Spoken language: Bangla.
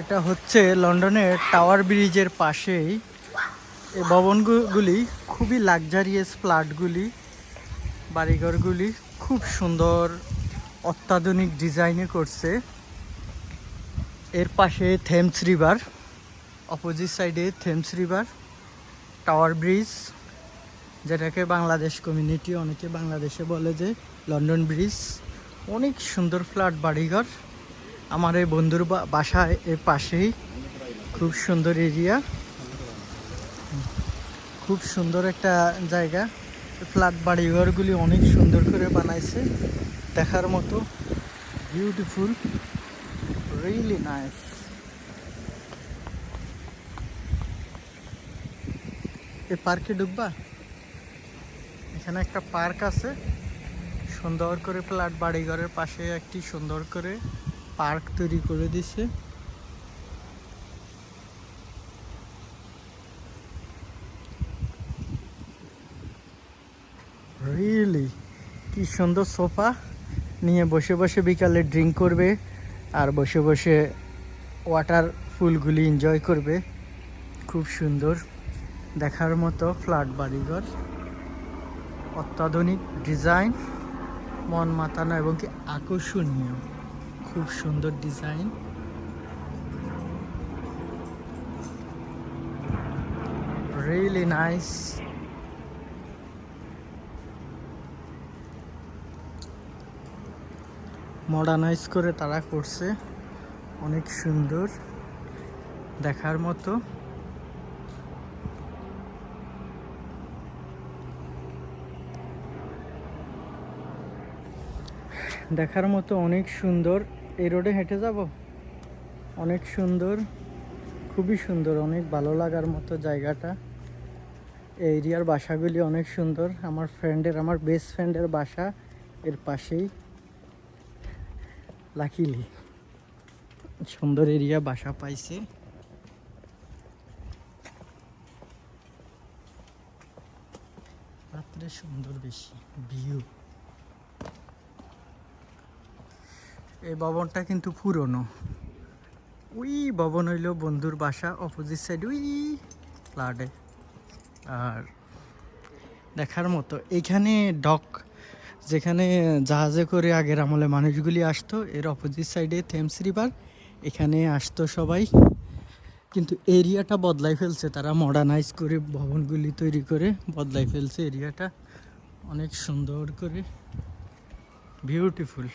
এটা হচ্ছে লন্ডনের টাওয়ার ব্রিজের পাশেই। এই ভবনগুলি খুবই লাক্সারিয়াস, ফ্ল্যাটগুলি, বাড়িঘরগুলি খুব সুন্দর অত্যাধুনিক ডিজাইনে করছে। এর পাশে থেমস রিভার, অপোজিট সাইডে থেমস রিভার, টাওয়ার ব্রিজ, যেটাকে বাংলাদেশ কমিউনিটি অনেকে বাংলাদেশে বলে যে লন্ডন ব্রিজ। অনেক সুন্দর ফ্ল্যাট বাড়িঘর। আমার এই বন্ধুর বাসা এর পাশেই। খুব সুন্দর এরিয়া, খুব সুন্দর একটা জায়গা। ফ্ল্যাট বাড়িঘরগুলি অনেক সুন্দর করে বানাইছে, দেখার মতো, বিউটিফুল, রিয়েলি নাইস। এই পার্কে ঢুকবা? এখানে একটা পার্ক আছে, সুন্দর করে ফ্ল্যাট বাড়িঘরের পাশে একটি সুন্দর করে পার্ক তৈরি করে দিছে। রিয়েলি কি সুন্দর সোফা নিয়ে বসে বসে বিকালে ড্রিঙ্ক করবে আর বসে বসে ওয়াটার ফুলগুলি এনজয় করবে। খুব সুন্দর দেখার মতো ফ্ল্যাট বাড়িঘর, অত্যাধুনিক ডিজাইন, মন মাতানো এবং কি আকর্ষণীয়। খুব সুন্দর ডিজাইন, রিয়েলি নাইস। মডার্নাইজ করে তারা করছে, অনেক সুন্দর দেখার মতো। দেখার মতো অনেক সুন্দর। এই রোডে হেঁটে যাব, অনেক সুন্দর, খুবই সুন্দর, অনেক ভালো লাগার মতো জায়গাটা। এই এরিয়ার বাসাগুলি অনেক সুন্দর। আমার বেস্ট ফ্রেন্ডের বাসা এর পাশেই। লাকিলি সুন্দর এরিয়া বাসা পাইছে। রাত্রে সুন্দর বেশি ভিউ। এই ভবনটা কিন্তু পুরনো। ওই ভবন হইল বন্ধুর বাসা, অপোজিট সাইড ওই ফ্ল্যাটে। আর দেখার মতো এইখানে ডক, যেখানে জাহাজে করে আগের আমলে মানুষগুলি আসতো, এর অপোজিট সাইডে থেমস রিভার, এখানে আসতো সবাই। কিন্তু এরিয়াটা বদলাই ফেলছে তারা, মডার্নাইজ করে ভবনগুলি তৈরি করে বদলাই ফেলছে এরিয়াটা অনেক সুন্দর করে, বিউটিফুল।